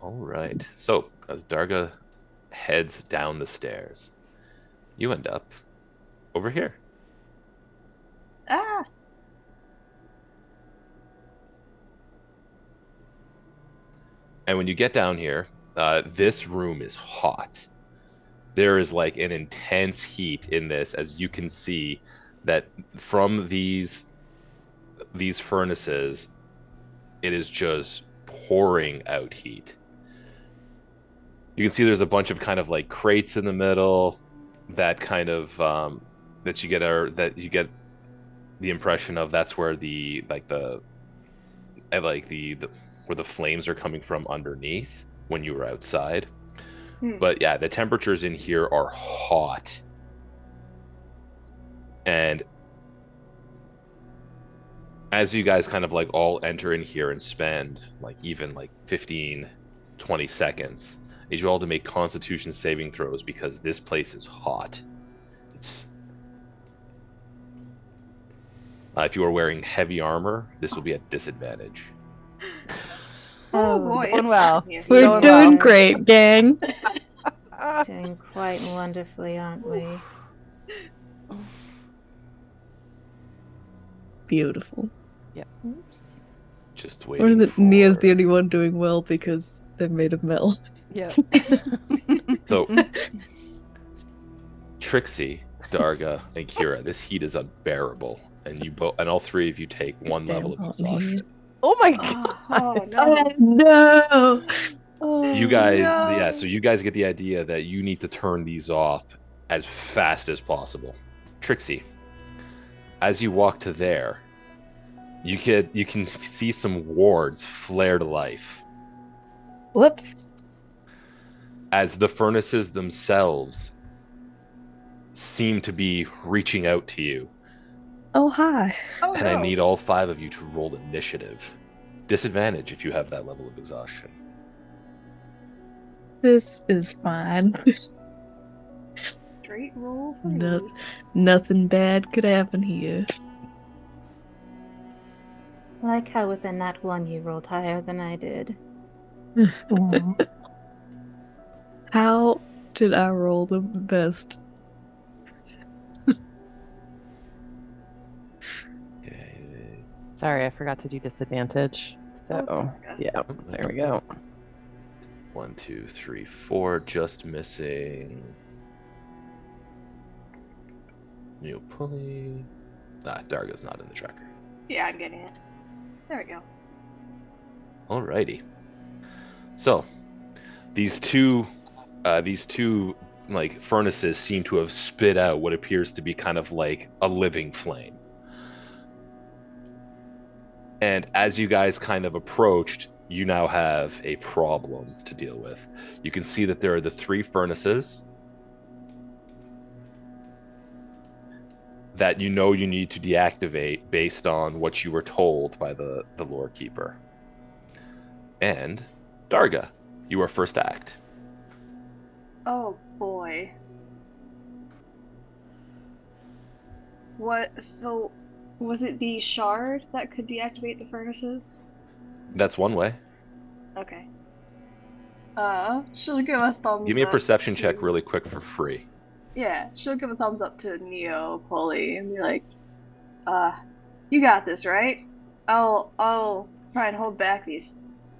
All right. So as Darga heads down the stairs, you end up over here. Ah, And when you get down here, this room is hot. There is like an intense heat in this, as you can see that from these furnaces, it is just pouring out heat. You can see there's a bunch of kind of like crates in the middle that kind of that you get the impression of that's where the like the I like the where the flames are coming from underneath when you were outside. hmm. But yeah, the temperatures in here are hot. And as you guys kind of like all enter in here and spend like even like 15, 20 seconds, I need you all to make constitution saving throws because this place is hot. It's if you are wearing heavy armor, this will be at disadvantage. Oh Oh, boy, going it's well. definitely a It's We're feat. going doing well. great, gang. Doing quite wonderfully, aren't we? Beautiful. Yeah. Oops. Just Or waiting that Nia's the for. only one doing well because they're made of metal. Yeah. So, Trixie, Darga, and Kira, this heat is unbearable. And you both, and all three of you take It's one level damn of hot in here. exhaustion. Oh my Oh, god. oh Oh no. no! You Oh guys, yeah, so no. you guys get the idea that you need to turn these off as fast as possible. Trixie, as you walk to there, you can see some wards flare to life Whoops. as the furnaces themselves seem to be reaching out to you. Oh hi. Oh And I no. need all five of you to roll initiative. Disadvantage if you have that level of exhaustion. This is fine. Straight roll for No, me. nothing bad could happen here. I like how with a nat one you rolled higher than I did. How did I roll the best? Okay. Sorry, I forgot to do disadvantage. Oh, So, Darga. yeah, there we go. 1, 2, 3, 4. Just missing. New pulley. Ah, Darga's not in the tracker. Yeah, I'm getting it. There we go. Alrighty. So these two like furnaces seem to have spit out what appears to be kind of like a living flame. And as you guys kind of approached, you now have a problem to deal with. You can see that there are the three furnaces that you know you need to deactivate based on what you were told by the lore keeper. And Darga, you are first act. Oh boy. What? So, was it the shard that could deactivate the furnaces? That's one way. Okay. She'll give a thumbs Give me a up perception check to. really quick for free. Yeah, she'll give a thumbs up to Neo Pulley and be like, uh, you got this, right? I'll try and hold back these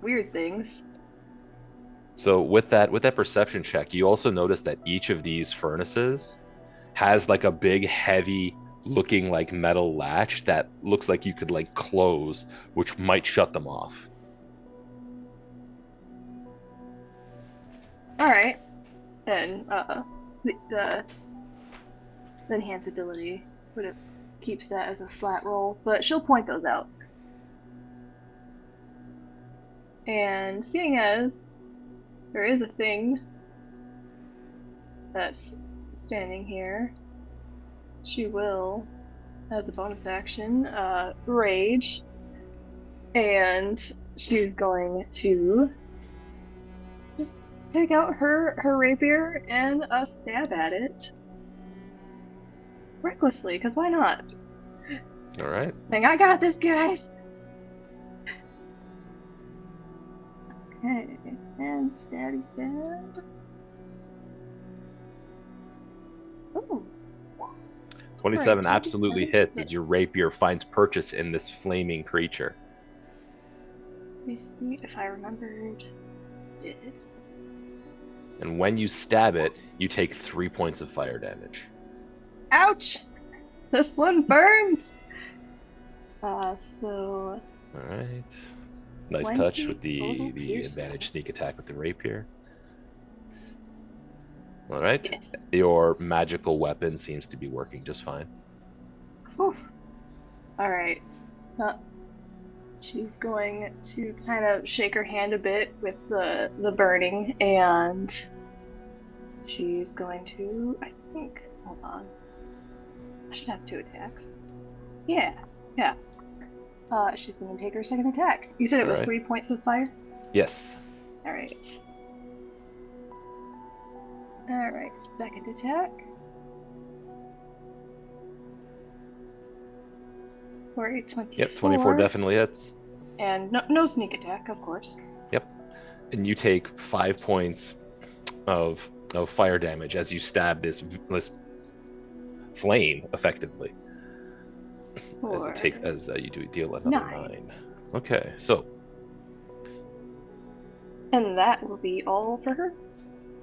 weird things. So with that perception check, you also notice that each of these furnaces has like a big heavy looking like metal latch that looks like you could like close, which might shut them off. Alright. And, the enhance ability would it keeps that as a flat roll, but she'll point those out. And seeing as there is a thing that's standing here, she will, as a bonus action, rage, and she's going to just take out her rapier and stab at it recklessly, because why not? All right. Saying, I got this, guys! Okay, And stabby stab. Ooh. 27 Right, absolutely 27 hits hits. as your rapier finds purchase in this flaming creature. Let me see if I remembered it. And when you stab it, you take 3 points of fire damage. Ouch! This one burns! So All right. Nice 20 touch with total the piercing. advantage sneak attack with the rapier. All right. Yes. Your magical weapon seems to be working just fine. Whew. Alright. She's going to kind of shake her hand a bit with the burning, and she's going to, I think, hold on. I should have 2 attacks. Yeah. She's going to take her second attack. You said it was Alright. 3 points of fire? Yes. Alright. Alright, second attack. For a 24. Yep, 24 definitely hits. And no sneak attack, of course. Yep. And you take 5 points of fire damage as you stab this flame effectively. As you deal another 9. Okay, so. And that will be all for her.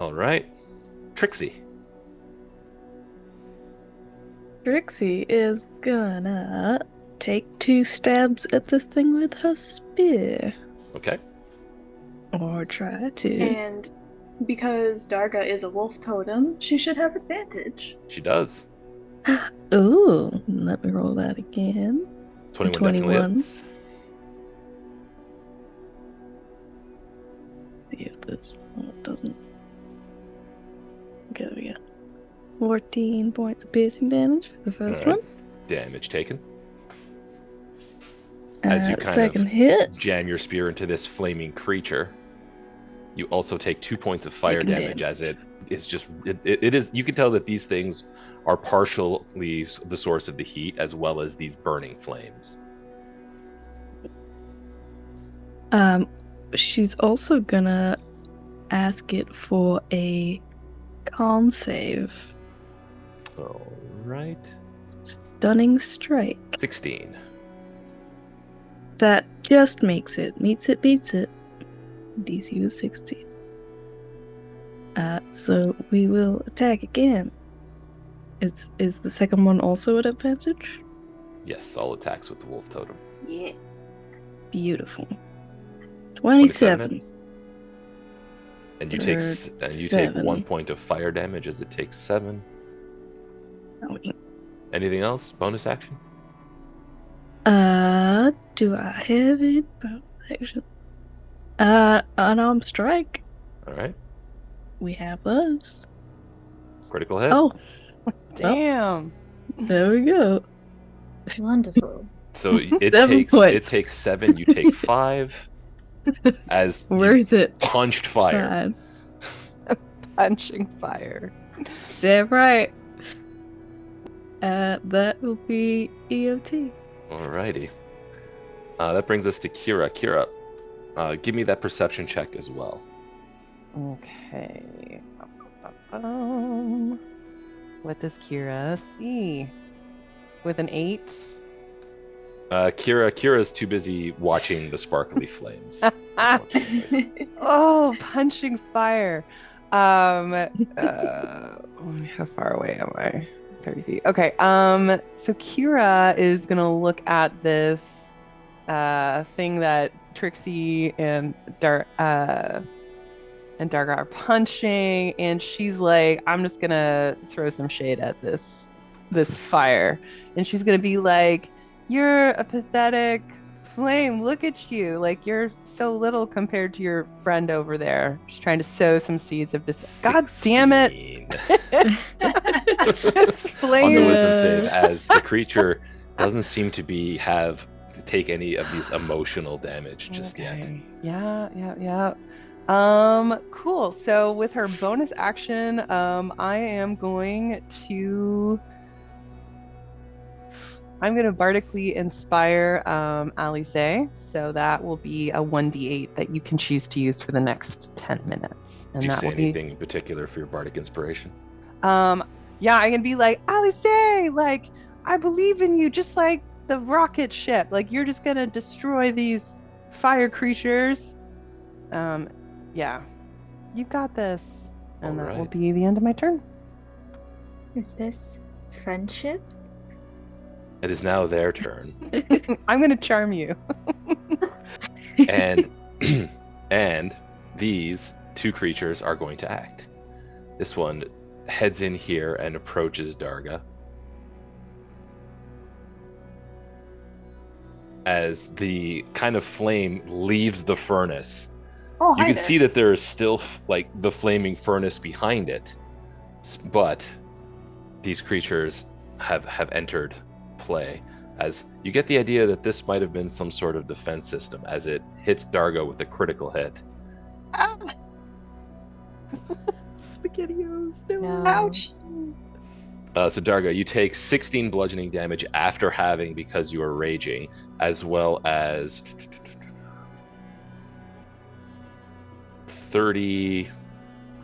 All right. Trixie. Trixie is gonna take 2 stabs at this thing with her spear. Okay. Or try to. And because Darga is a wolf totem, she should have advantage. She does. Ooh, let me roll that again. 21 21. definitely hits. See if this one doesn't. Okay, there we go. 14 points of piercing damage for the first All right. one. Damage taken. As you kind second of hit. jam your spear into this flaming creature, you also take 2 points of fire Taking damage as it is just it is. You can tell that these things are partially the source of the heat as well as these burning flames. She's also gonna ask it for a con save. All right. Stunning strike. 16. That just makes it. Meets it, beats it. DC was 16. So we will attack again. Is the second one also at advantage? Yes, all attacks with the wolf totem. Yeah. Beautiful. 27. hits. And you take 1 point of fire damage as it takes 7. Oh, Anything else? Bonus action? do I have any bonus actions? Unarmed strike. All right. We have those. Critical hit. Oh, Damn. there we go. Wonderful. So it 7 points. takes 7. You take 5. As you Worth it. punched It's fire. fine. Punching fire. Damn right. That will be EOT. Alrighty. That brings us to Kira. Kira, give me that perception check as well. Okay. What does Kira see? With an 8? Kira's too busy watching the sparkly flames. unfortunately. Oh, punching fire. How far away am I? 30 feet. Okay. So Kira is gonna look at this thing that Trixie and Darga are punching, and she's like, I'm just gonna throw some shade at this fire. And she's gonna be like, you're a pathetic flame. Look at you. Like, you're so little compared to your friend over there. She's trying to sow some seeds of this. God damn it. 16. This On flame. the wisdom save, as the creature doesn't seem to take any of these emotional damage just yet. Yeah. Cool. So with her bonus action, I am going to I'm going to bardically inspire Alice, so that will be a 1d8 that you can choose to use for the next 10 minutes. And Do you that say will be anything in particular for your bardic inspiration? yeah, I can be like, Alice, like, I believe in you, just like the rocket ship. Like, you're just gonna destroy these fire creatures. Yeah, you got this. And All that will right. be the end of my turn. Is this friendship? It is now their turn. I'm gonna charm you. And and these two creatures are going to act. This one heads in here and approaches Darga. As the kind of flame leaves the furnace, Oh, you hi can there. see that there is still like the flaming furnace behind it, but these creatures have entered play. As you get the idea that this might have been some sort of defense system, as it hits Darga with a critical hit. Ah, SpaghettiOs, no. No. ouch. So Darga, you take 16 bludgeoning damage after having, because you are raging, as well as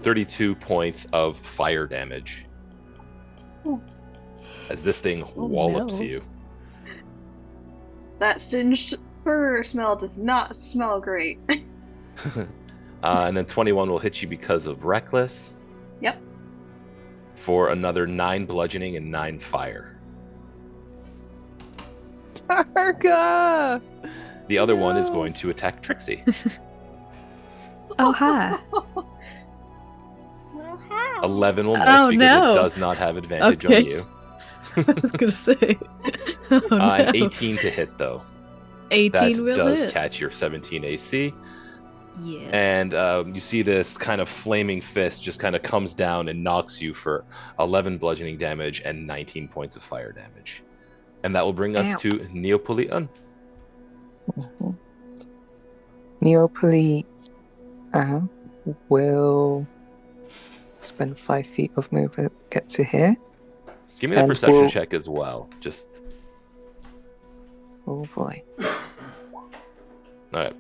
32 points of fire damage. As this thing wallops no. you. That singed fur smell does not smell great. And then 21 will hit you because of Reckless Yep. for another 9 bludgeoning and 9 fire. Darga! The other one is No. going to attack Trixie. Oh, hi. Well, how? 11 will miss Oh, because no. it does not have advantage Okay. on you. I was gonna say. Oh, no. And 18 to hit, though. 18 That will does hit. catch your 17 AC. Yes. And you see this kind of flaming fist just kind of comes down and knocks you for 11 bludgeoning damage and 19 points of fire damage. And that will bring us Ow. to Neopolitan. Mhm. Neopoli will spend 5 feet of movement, get to here. Give me the And perception we'll- check as well. Just, Oh boy. all right.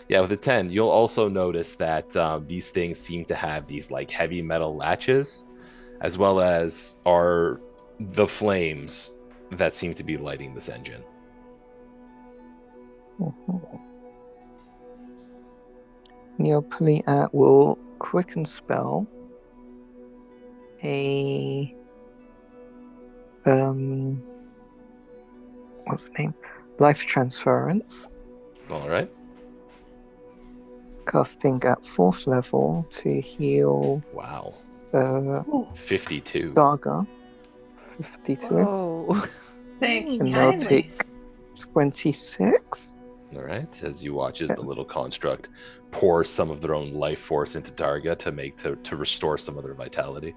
Yeah, with a 10, you'll also notice that these things seem to have these like heavy metal latches, as well as are the flames that seem to be lighting this engine. Mhm. Neopoli will quicken spell a what's the name? Life transference, All right. casting at 4th level to heal Wow. Ooh, 52. Darga. 52. Whoa. thank you And they'll kindly. take 26. All right. As you watch as the little construct pours some of their own life force into Darga to restore some of their vitality.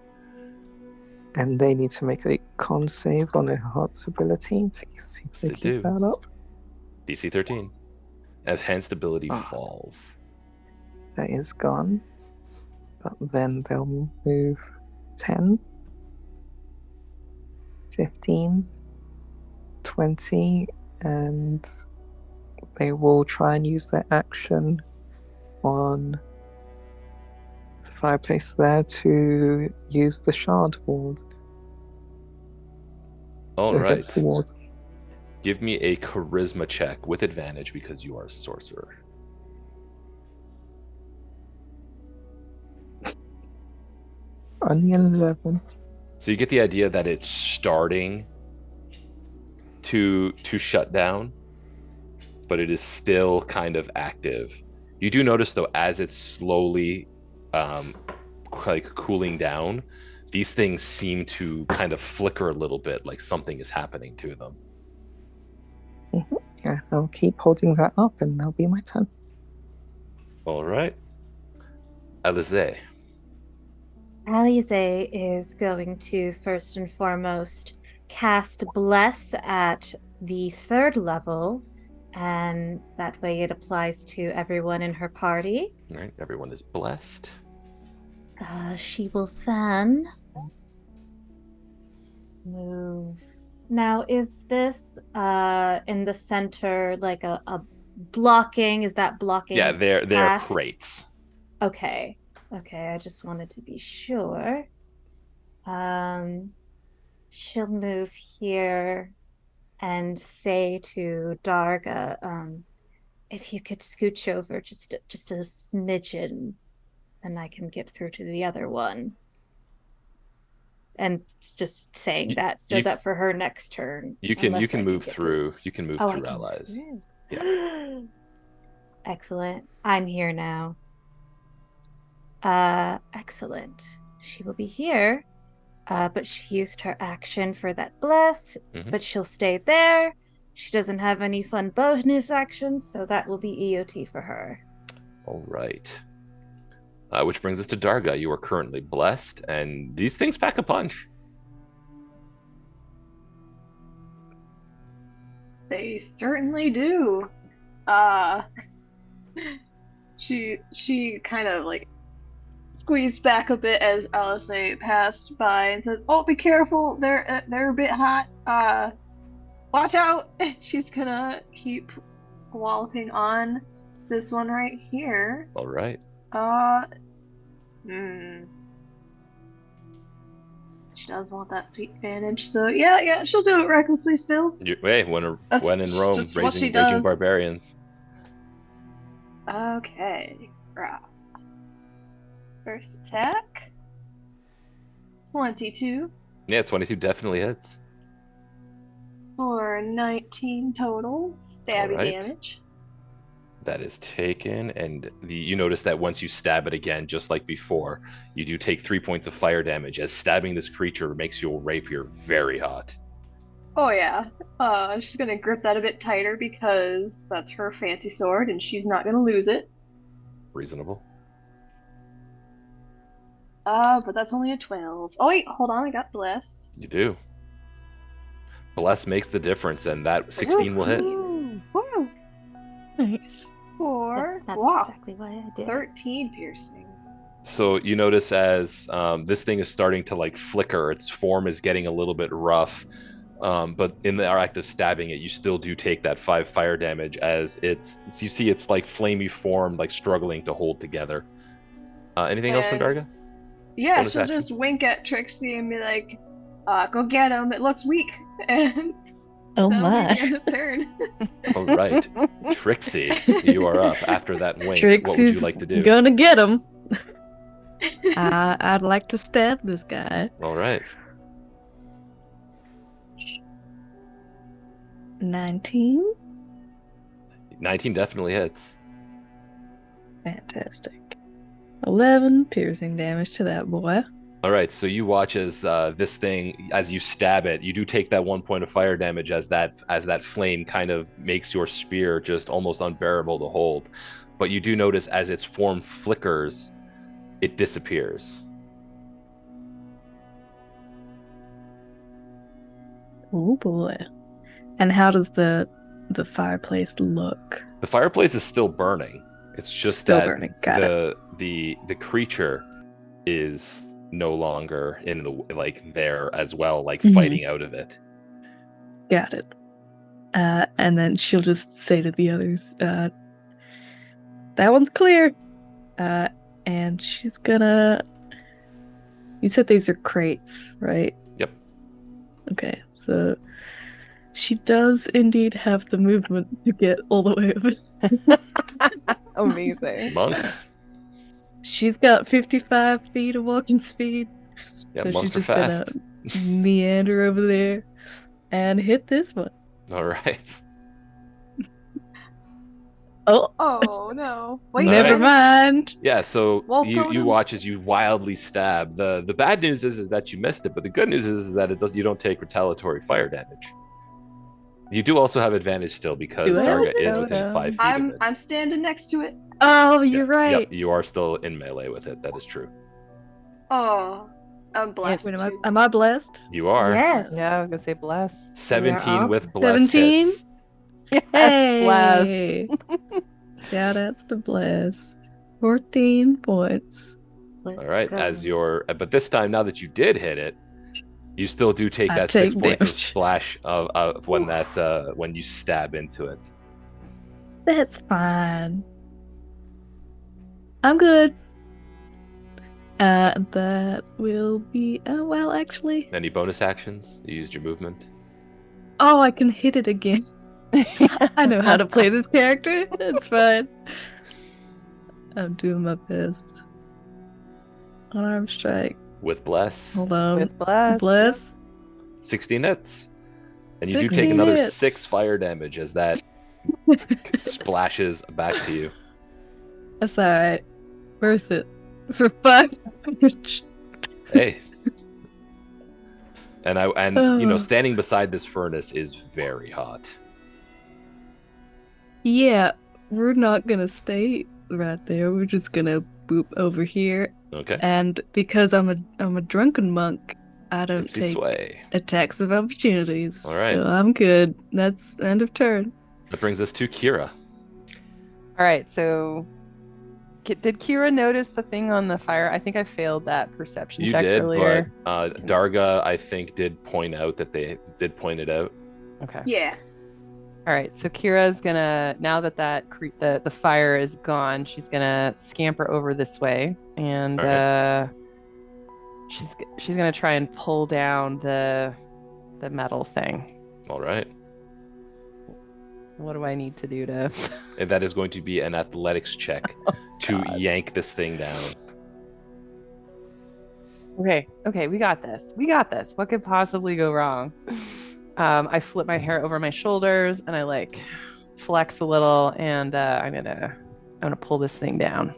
And they need to make a con save on their heart's ability to see if they They keep do. that up. DC 13. Enhanced ability Ah. falls. That is gone. But then they'll move 10, 15, 20, and they will try and use their action on the fireplace there to use the shard ward All right. against the ward. Give me a charisma check with advantage because you are a sorcerer. Only 11. So you get the idea that it's starting to shut down, but it is still kind of active. You do notice though, as it's slowly like cooling down, these things seem to kind of flicker a little bit, like something is happening to them. Yeah, I'll keep holding that up and that'll be my turn. All right. Alize. Alize is going to first and foremost cast Bless at the 3rd level, and that way it applies to everyone in her party. All right, everyone is blessed. She will then move Now, is this in the center like a blocking? Is that Yeah, blocking they're path? crates. Okay. Okay, I just wanted to be sure. Um, she'll move here and say to Darga, if you could scooch over just a smidgen, then I can get through to the other one. And it's just saying You, that so you that for her next turn, you unless can I can move get through. through. You can move Oh, I through can move allies. Yeah. through. Excellent. I'm here now. Excellent. She will be here. But she used her action for that bless, Hmm. but she'll stay there. She doesn't have any fun bonus actions, so that will be EOT for her. All right. Which brings us to Darga. You are currently blessed, and these things pack a punch. They certainly do. Uh, she kind of like squeezed back a bit as Alice passed by and said, "Oh, be careful! They're a bit hot. Watch out!" She's gonna keep walloping on this one right here. All right. Uh, hmm. She does want that sweet advantage, so yeah, she'll do it recklessly still. Hey, That's when in Rome, just what she raging does. barbarians. Okay, right. First attack. 22 Yeah, 22 definitely hits. for 19 total All stabby right. damage. That is taken, and you notice that once you stab it again, just like before, you do take 3 points of fire damage, as stabbing this creature makes your rapier very hot. Oh yeah. She's gonna grip that a bit tighter because that's her fancy sword and she's not gonna lose it. Reasonable. But that's only a 12. Oh wait, hold on, I got blessed. You do. Bless makes the difference, and that 16 will hit. Woo! Nice. For That's wow, exactly why I did. 13 piercing. So you notice as this thing is starting to like flicker, its form is getting a little bit rough. But in the act of stabbing it, you still do take that 5 fire damage as you see it's like flamey form, like struggling to hold together. Anything else from And Darga? yeah, Bonus she'll action? just wink at Trixie and be like, go get him, it looks weak. And Oh that'll be my. the end of turn. All right. Trixie, you are up after that wink. What would you Trixie's like to do? gonna get him. I'd like to stab this guy. All right. 19. 19 definitely hits. Fantastic. 11 piercing damage to that boy. All right, so you watch as this thing, as you stab it, you do take that 1 point of fire damage as that flame kind of makes your spear just almost unbearable to hold. But you do notice as its form flickers, it disappears. Oh boy. And how does the fireplace look? The fireplace is still burning. It's just Still that burning. Got it. the creature is no longer in the like there as well, like Mhm. fighting out of it. Got it. And then she'll just say to the others, that one's clear. And she's gonna. You said these are crates, right? Yep. Okay, so she does indeed have the movement to get all the way over. Amazing. Monks. She's got 55 feet of walking speed. Yeah, So monks she's are just gonna fast. meander over there and hit this one. All right. Oh, Oh no. Wait, never Alright. mind. Yeah, so Wolf you totem. watch as you wildly stab. The bad news is that you missed it, but the good news is that you don't take retaliatory fire damage. You do also have advantage still because Do I? Darga is within Totem. 5 feet of it. I'm standing next to it. Oh, you're Yep, right. Yep, you are still in melee with it. That is true. Oh, I'm blessed. Wait, too. am I blessed? You are. Yes. Yeah, I was gonna say bless. 17 all with bless 17? hits. Yes, bless. Hey! Shout outs to Bless. 14 points. Let's All right, go. but this time now that you did hit it, You still do take I that 6 take points of damage. splash of when you stab into it. That's fine. I'm good. That will be. Oh well, actually. Any bonus actions? You used your movement. Oh, I can hit it again. I know how to play this character. It's fine. I'm doing my best. Unarmed strike. With bless. Hold on. With bless. Bless. 16 hits. And you do take 16 another hits. 6 fire damage as that splashes back to you. That's alright. Worth it. For 5 damage. Hey. And Oh. standing beside this furnace is very hot. Yeah, we're not gonna stay right there. We're just gonna boop over here. Okay. And because I'm a drunken monk, I don't Tipsy take sway. attacks of opportunities. All right. So I'm good. That's end of turn. That brings us to Kira. All right, so did Kira notice the thing on the fire? I think I failed that perception You check did, earlier. but Darga, I think, did point out that they did point it out. Okay. Yeah. All right, so Kira's gonna, now that the fire is gone, she's gonna scamper over this way, and All she's gonna try and pull down the metal thing. All right. What do I need to do to? And that is going to be an athletics check to yank this thing down. Okay, we got this. What could possibly go wrong? I flip my hair over my shoulders and I like flex a little, and I'm gonna pull this thing down.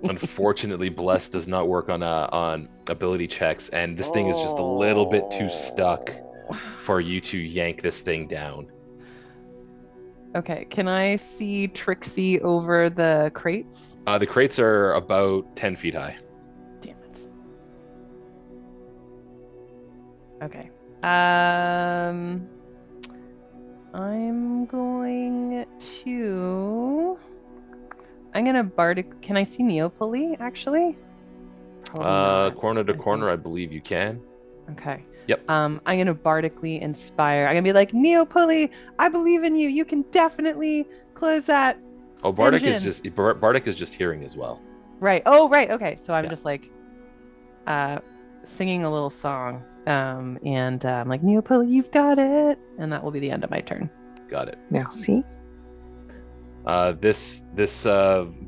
Unfortunately, Bless does not work on ability checks, and this thing is just a little bit too stuck for you to yank this thing down. Okay, can I see Trixie over the crates? The crates are about 10 feet high. Damn it. Okay. I'm gonna bardic. Can I see Neopoli actually? Probably not, Corner to I corner, think. I believe you can. Okay. Yep. I'm gonna bardically inspire. I'm gonna be like, Neopoli, I believe in you. You can definitely close that. Oh, Bardic engine. is just hearing as well. Right. Oh, right. Okay. So I'm Yeah. just like, singing a little song. And I'm like, Neopoli, you've got it. And that will be the end of my turn. Got it. Merci. This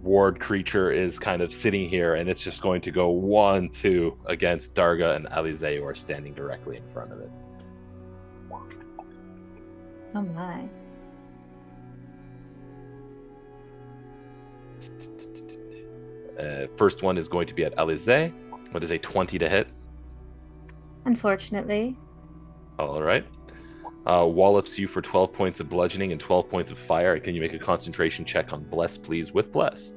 ward creature is kind of sitting here, and it's just going to go 1-2 against Darga and Alize, who are standing directly in front of it. Oh my. First one is going to be at Alize. What is a 20 to hit? Unfortunately. All right. Wallops you for 12 points of bludgeoning and 12 points of fire. Can you make a concentration check on Bless, please, with Bless?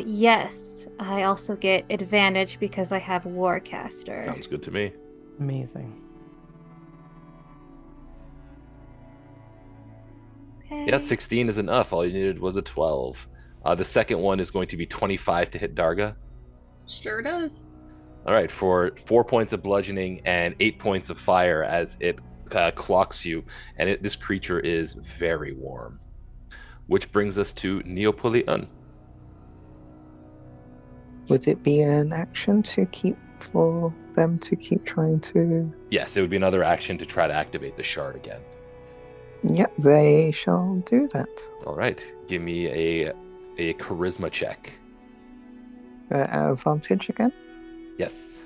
Yes. I also get advantage because I have Warcaster. Sounds good to me. Amazing. Okay. Yeah, 16 is enough. All you needed was a 12. The second one is going to be 25 to hit Darga. Sure does. All right, for 4 points of bludgeoning and 8 points of fire as it clocks you, and this creature is very warm. Which brings us to Neopolion. Would it be an action for them to keep trying to? Yes, it would be another action to try to activate the shard again. Yep, they shall do that. All right, give me a charisma check. Advantage again? Yes,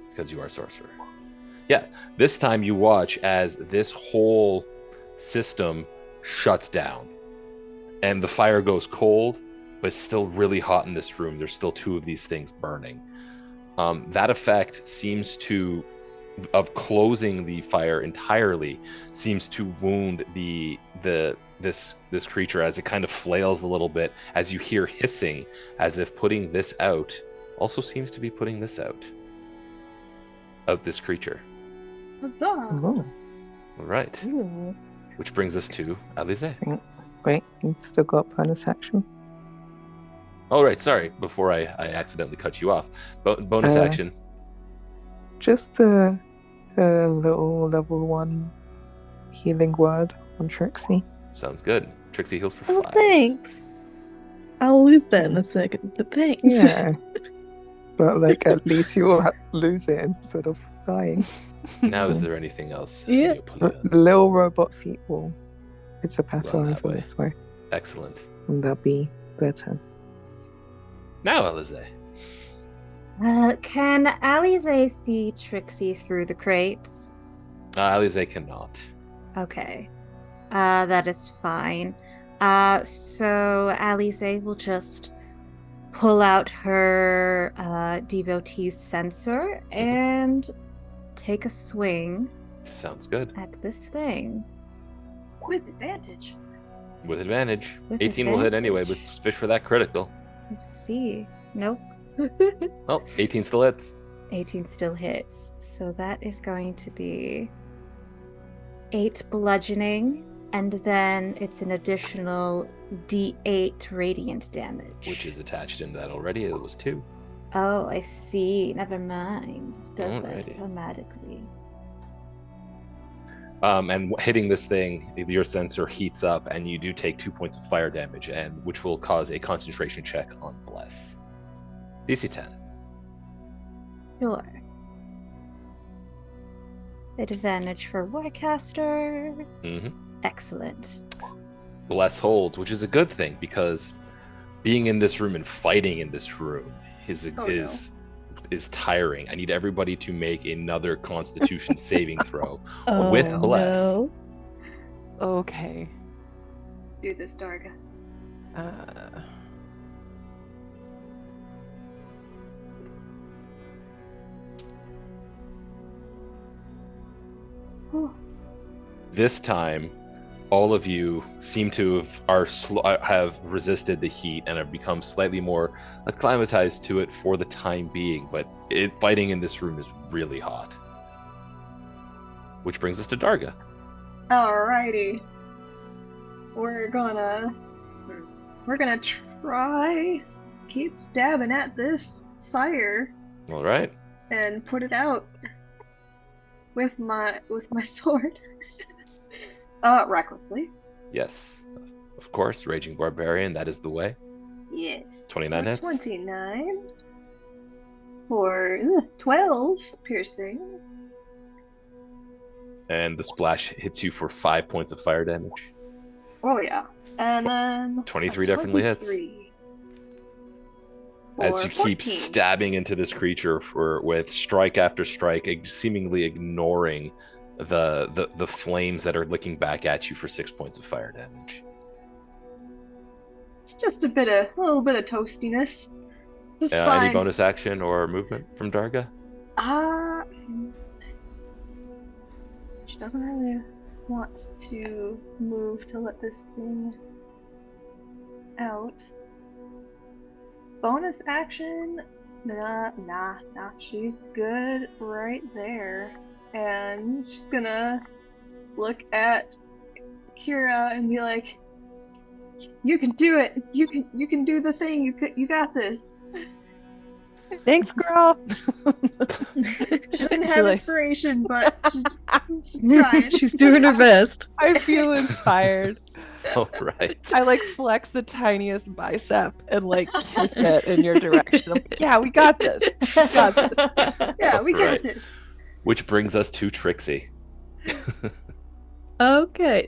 because you are a sorcerer. Yeah, this time you watch as this whole system shuts down and the fire goes cold, but it's still really hot in this room. There's still 2 of these things burning. That effect seems to, of closing the fire entirely, seems to wound this creature as it kind of flails a little bit, as you hear hissing, as if putting this out also seems to be putting this out of this creature. Huzzah. Oh, All right, which brings us to Alize. wait, you still got bonus action? Oh, right, sorry, before I accidentally cut you off. Bonus action. Just a little level 1 healing word on Trixie. Sounds good. Trixie heals for Oh, 5. thanks. I'll lose that in a second, but thanks. Yeah. But like at least you'll lose it instead of dying. Now, is there anything else? Yeah. Neoplia? The little robot feet will. It's a pass Run that over way. this way. Excellent. And that'll be their turn. Now, Alize. Can Alize see Trixie through the crates? Alize cannot. Okay. That is fine. So Alize will just pull out her devotee's sensor and take a swing Sounds good. at this thing. With advantage. With advantage. With 18 will hit anyway, but advantage. fish for that critical. Let's see. Nope. Oh, 18 still hits. 18 still hits. So that is going to be 8 bludgeoning, and then it's an additional d8 radiant damage. Which is attached into that already. It was 2. Oh, I see. Never mind. It does Alrighty. that automatically. And hitting this thing, your sensor heats up, and you do take 2 points of fire damage, and which will cause a concentration check on Bless. DC 10. Sure. Advantage for Warcaster. Mm-hmm. Excellent. Bless holds, which is a good thing because being in this room and fighting in this room is tiring. I need everybody to make another Constitution saving throw with Bless. No. Okay. Do this, Darga. This time, all of you seem to have resisted the heat and have become slightly more acclimatized to it for the time being. But fighting in this room is really hot. Which brings us to Darga. Alrighty. We're gonna try keep stabbing at this fire All right. and put it out with my sword. Recklessly. Yes. Of course, Raging Barbarian, that is the way. Yes. 29 hits. 29 for 12 piercing. And the splash hits you for 5 points of fire damage. Oh yeah. And then 23 definitely hits. 23 As for you keep 14. stabbing into this creature with strike after strike, seemingly ignoring the flames that are licking back at you for 6 points of fire damage. It's just a little bit of toastiness. It's Any fine. bonus action or movement from Darga? She doesn't really want to move to let this thing out. Bonus action? Nah. She's good right there. And she's gonna look at Kira and be like, "You can do it. You can do the thing. You got this." Thanks, girl. She didn't have Actually. inspiration, but she's trying. She's doing her best. I feel inspired. All right. I like flex the tiniest bicep and like kiss it in your direction. I'm like, yeah, we got this. We got this. Yeah, we got Right. this. Which brings us to Trixie. Okay.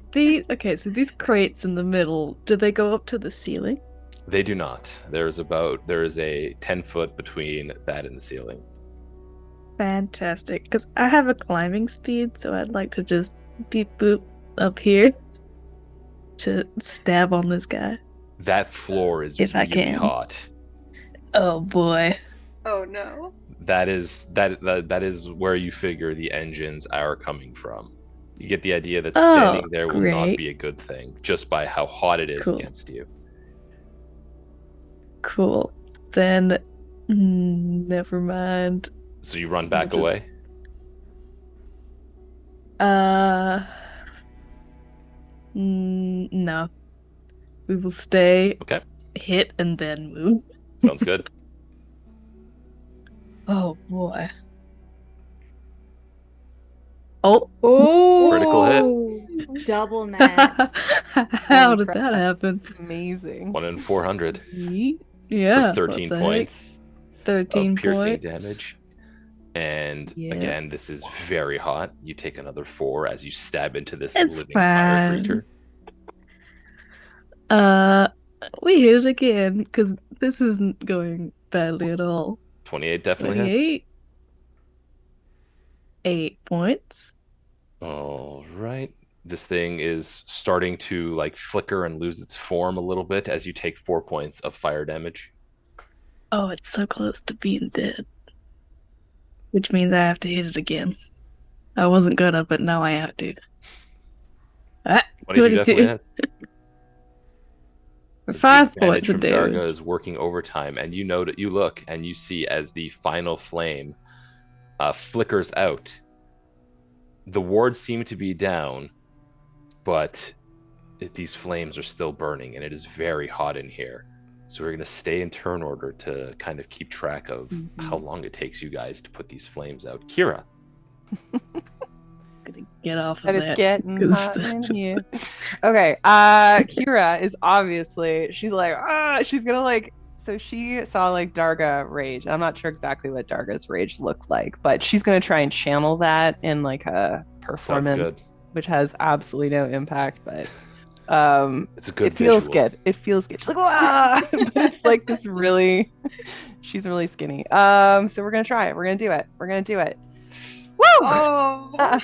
So these crates in the middle, do they go up to the ceiling? They do not. There is a 10-foot between that and the ceiling. Fantastic. Because I have a climbing speed, so I'd like to just beep boop up here to stab on this guy. That floor is If I really can. hot. Oh boy. Oh no. That is where you figure the engines are coming from. You get the idea that Oh, standing there will not great. be a good thing just by how hot it is Cool. against you. Cool. Then, never mind. So you run back Just- away. No. We will stay, Okay, hit, and then move. sounds good. Oh boy. Oh, Critical hit. Double nets. how Holy did crap. that happen? Amazing. 1 in 400 Yeah, for 13 what the heck? points of 13 piercing points. damage. And Yeah. again, this is very hot. You take another 4 as you stab into this It's living fire fine. creature. We hit it again because this isn't going badly at all. 28 definitely hits. 28. 8 points. All right. This thing is starting to like flicker and lose its form a little bit as you take 4 points of fire damage. Oh, it's so close to being dead. Which means I have to hit it again. I wasn't gonna, but now I have to. 22 definitely 22 hits. for The 5 advantage points of from Darga damage. is working overtime, and you know that you look and you see as the final flame flickers out. The wards seem to be down, but these flames are still burning, and it is very hot in here. So we're going to stay in turn order to kind of keep track of how long it takes you guys to put these flames out. Kira. Gonna get off of And it's that. getting 'cause hot that in just- here. Okay, Kira is obviously, she's like, she's gonna like, so she saw like Darga rage. I'm not sure exactly what Darga's rage looked like, but she's gonna try and channel that in like a Sounds performance, good. which has absolutely no impact, but It's a good it feels visual. good. It feels good. She's like, wow, but it's like this really, she's really skinny. So we're gonna try it. We're gonna do it. We're gonna do it. Woo! Oh,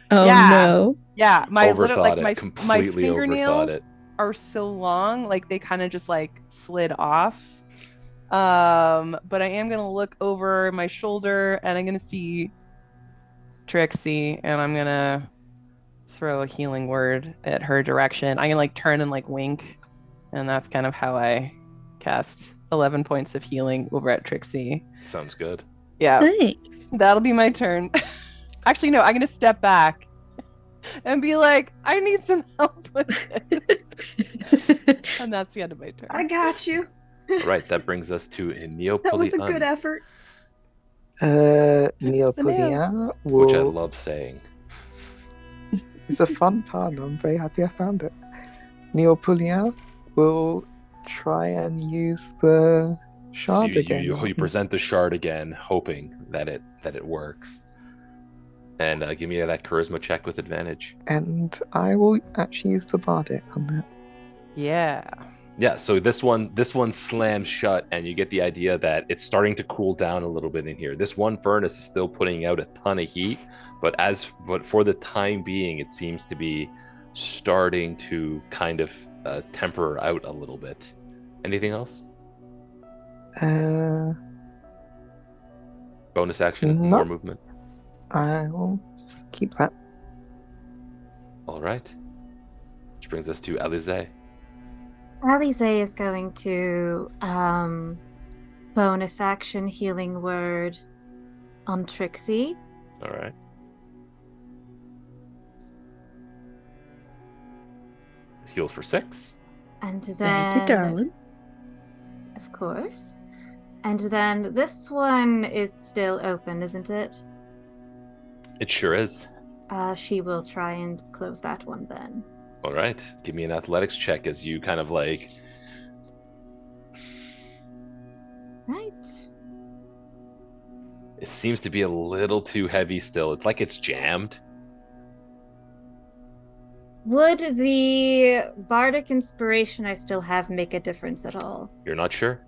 Oh Yeah. no. Yeah, my little Overthought like my it. Completely overthought fingernails it. are so long, like they kind of just like slid off. But I am gonna look over my shoulder and I'm gonna see Trixie and I'm gonna throw a healing word at her direction. I can like turn and like wink, and that's kind of how I cast 11 points of healing over at Trixie. Sounds good. Yeah, Thanks. that'll be my turn. Actually, no, I'm gonna step back and be like, I need some help with this. And that's the end of my turn. I got you. All right, that brings us to That was a good Neopolian, effort. Neopolia which I will. love saying. It's a fun pun. I'm very happy I found it. Neopolia will try and use the shard So again. you present the shard again, hoping that it works. And give me that charisma check with advantage. And I will actually use the bardic on that. Yeah. Yeah, so this one slams shut, and you get the idea that it's starting to cool down a little bit in here. This one furnace is still putting out a ton of heat, but for the time being, it seems to be starting to kind of temper out a little bit. Anything else? Bonus action, No. more movement. I will keep that. All right. Which brings us to Alize. Alize is going to bonus action healing word on Trixie. All right. Heals for 6. And Thank then, you, darling. of course. And then this one is still open, isn't it? It sure is. She will try and close that one then. All right. Give me an athletics check as you kind of like. Right. It seems to be a little too heavy still. It's like it's jammed. Would the bardic inspiration I still have make a difference at all? You're not sure?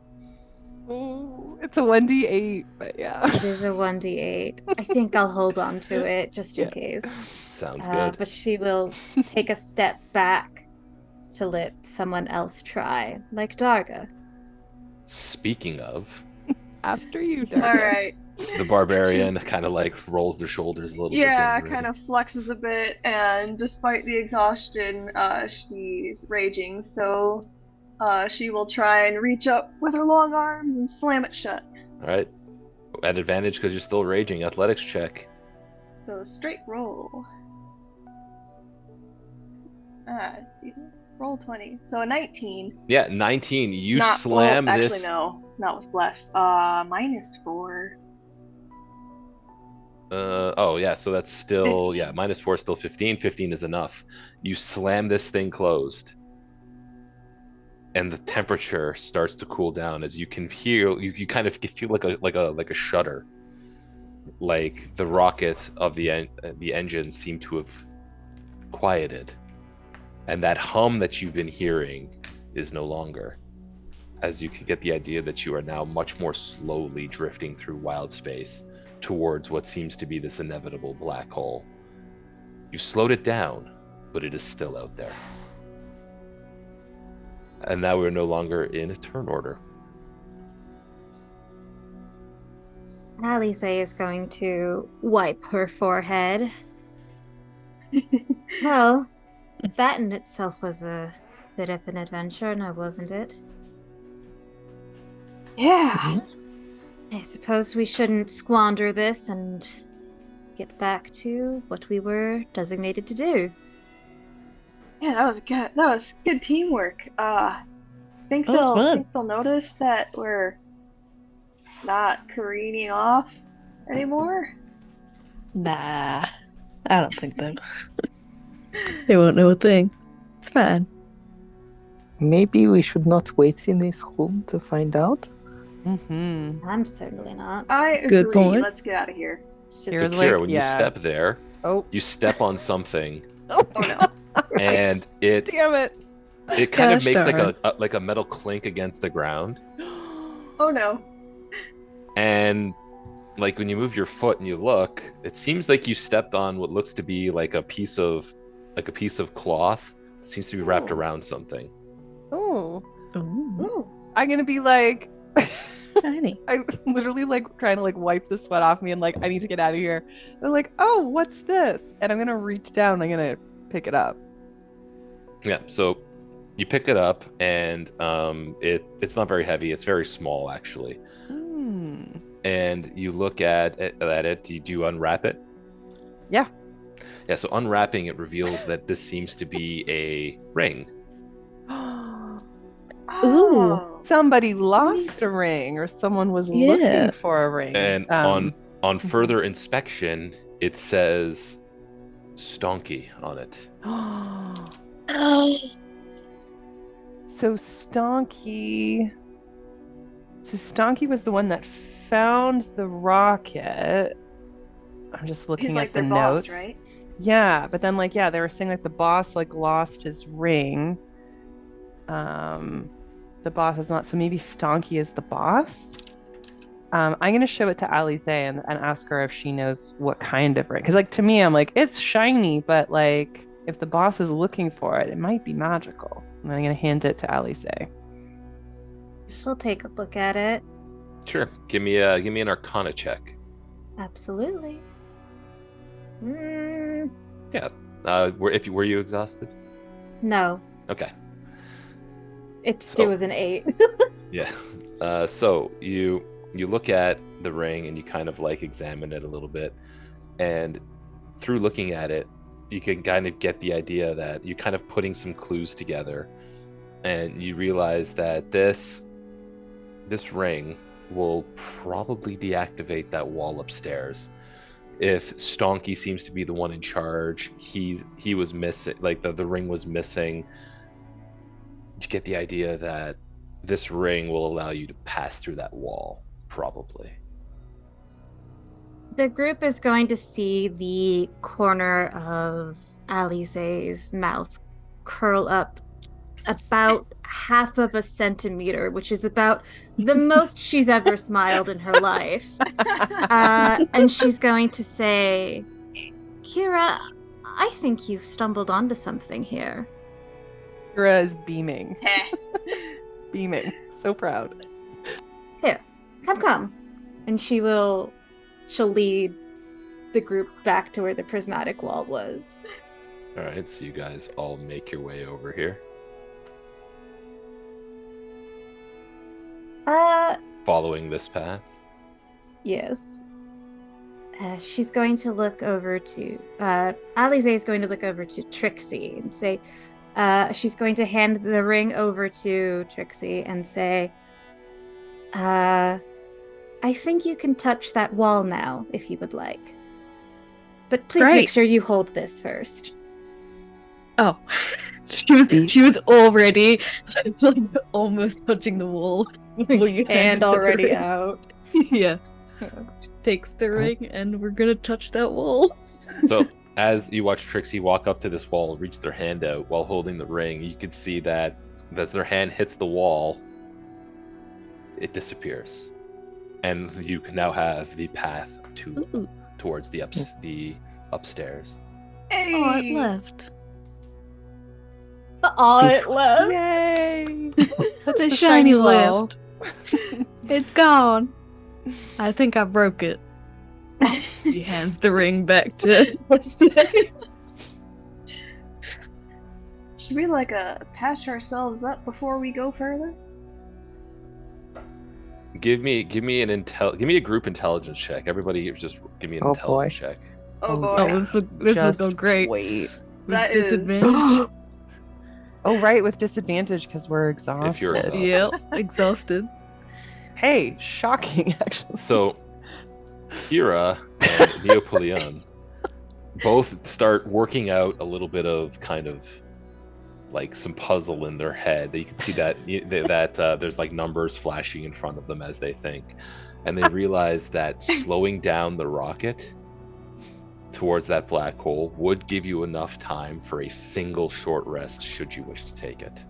Oh, it's a 1d8, but yeah. It is a 1d8. I think I'll hold on to it just in Yeah. case. Sounds good. But she will take a step back to let someone else try, like Darga. Speaking of, After you, All Darga. right. the barbarian kind of like rolls their shoulders a little bit. Yeah, getting kind ready. of flexes a bit, and despite the exhaustion, she's raging. So, she will try and reach up with her long arms and slam it shut. All right. At advantage because you're still raging. Athletics check. So straight roll. Roll 20. So a 19. Yeah, 19. You Not, slam well, this. Actually, no, not with bless. -4. Oh yeah, so that's still, yeah, 15. -4 is still 15. 15 is enough. You slam this thing closed, and the temperature starts to cool down as you can feel, you kind of feel like a shudder. Like the rocket of the engine seemed to have quieted, and that hum that you've been hearing is no longer, as you can get the idea that you are now much more slowly drifting through wild space towards what seems to be this inevitable black hole. You've slowed it down, but it is still out there. And now we're no longer in turn order. Alice is going to wipe her forehead. Well, that in itself was a bit of an adventure, now wasn't it? Yeah. Yes. I suppose we shouldn't squander this and get back to what we were designated to do. Yeah, that was good. That was good teamwork. That was fun. Think they'll notice that we're not careening off anymore. Nah, I don't think that. They won't know a thing. It's fine. Maybe we should not wait in this room to find out. Mm-hmm. I'm certainly not. I agree. Good point. Let's get out of here. It's So Kira's just Kira, like, when yeah. you step there, Oh. you step on something, Oh no. and it Damn it. kind of Gosh makes darn. like a metal clink against the ground. Oh no. And like when you move your foot and you look, it seems like you stepped on what looks to be like a piece of cloth that seems to be wrapped Oh. around something. Oh. Ooh, Ooh. I'm gonna be like shiny. I literally like trying to like wipe the sweat off me and like I need to get out of here. They're like, oh, what's this? And I'm gonna reach down, I'm gonna pick it up. Yeah, so you pick it up, and it's not very heavy. It's very small, actually. Hmm. And you look at it. You do unwrap it. Yeah. Yeah. So unwrapping it reveals that this seems to be a ring. Oh. Somebody lost a ring or someone was Yeah. looking for a ring. And on further inspection, it says Stonky on it. Oh, So Stonky was the one that found the rocket. I'm just He's looking like at the their boss, notes. right? Yeah, but then like yeah, they were saying like the boss like lost his ring. The boss is not, so maybe Stonky is the boss. I'm gonna show it to Alize and ask her if she knows what kind of ring. Because like to me, I'm like, it's shiny, but like if the boss is looking for it, it might be magical. And I'm gonna hand it to Alize. She'll take a look at it. Sure. Give me an Arcana check. Absolutely. Yeah. Were you exhausted? No, Okay. it was an 8. Yeah. So you look at the ring and you kind of like examine it a little bit, and through looking at it, you can kind of get the idea that you're kind of putting some clues together, and you realize that this ring will probably deactivate that wall upstairs. If Stonky seems to be the one in charge, he was missing, like the ring was missing. You get the idea that this ring will allow you to pass through that wall, probably. The group is going to see the corner of Alize's mouth curl up about half of a centimeter, which is about the most she's ever smiled in her life. And she's going to say, Kira, I think you've stumbled onto something here. Kira is beaming. Heh. Beaming. So proud. Here, come. And she'll lead the group back to where the prismatic wall was. All right, so you guys all make your way over here, following this path. Yes. She's going to look over to Alize is going to look over to Trixie and say, she's going to hand the ring over to Trixie and say, I think you can touch that wall now if you would like. But please make Great. sure you hold this first. Oh, she was already like almost touching the wall. Will you And hand her the already ring? out. Yeah. Takes the ring, and we're gonna touch that wall. So as you watch Trixie walk up to this wall, reach their hand out while holding the ring, you can see that as their hand hits the wall, it disappears, and you can now have the path towards the upstairs. Hey! Oh, it left. Oh, it left. Yay! Touch The the shiny wall. It's gone. I think I broke it. He hands the ring back to Should we patch ourselves up before we go further? Give me a group intelligence check. Everybody, just give me an Oh, intelligence boy. check. Oh boy. Oh, this will Just go great. Wait. With That is- disadvantage. Oh, right, with disadvantage because we're exhausted. If you're exhausted. Yep, exhausted. Hey, shocking, actually. So, Kira and Neopolion both start working out a little bit of kind of like some puzzle in their head. You can see that there's like numbers flashing in front of them as they think, and they realize that slowing down the rocket towards that black hole would give you enough time for a single short rest should you wish to take it.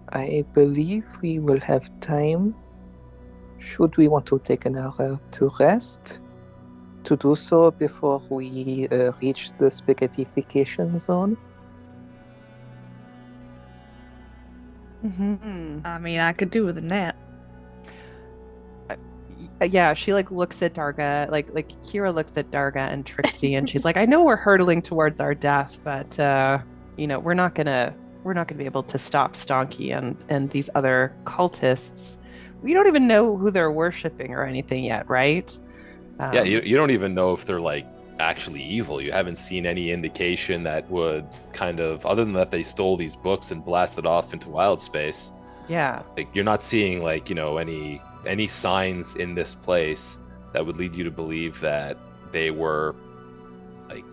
I believe we will have time, should we want to take an hour to rest, to do so before we reach the spaghettification zone. Mm-hmm. I mean, I could do with a nap. Yeah, she like looks at Darga, like Kira looks at Darga and Trixie, and she's like, "I know we're hurtling towards our death, but we're not gonna be able to stop Stonky and these other cultists. We don't even know who they're worshiping or anything yet, right?" Yeah, you don't even know if they're like actually evil. You haven't seen any indication that would kind of, other than that they stole these books and blasted off into wild space. Yeah. Like you're not seeing like, any signs in this place that would lead you to believe that they were like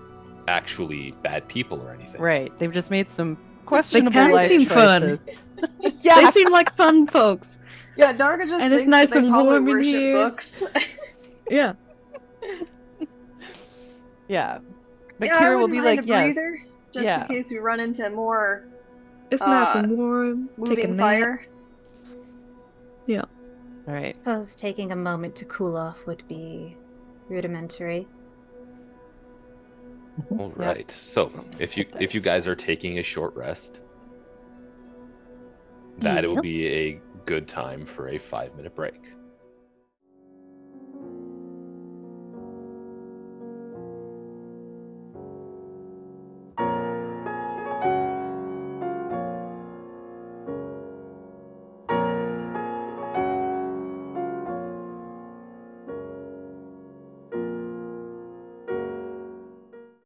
actually bad people or anything. Right. They've just made some questionable kinda life seem fun. choices. Yeah. They seem like fun folks. Yeah, Darga just And it's thinks nice that they and probably warm in worship here. books. Yeah. Yeah. But Yeah, I Kira will wouldn't be mind like, a yes. breather, just Yeah. in case we run into more It's nice and warm. Take a moving nap. fire. All I right. suppose taking a moment to cool off would be rudimentary. All right. So if you guys are taking a short rest, that will Yep. be a good time for a 5-minute break.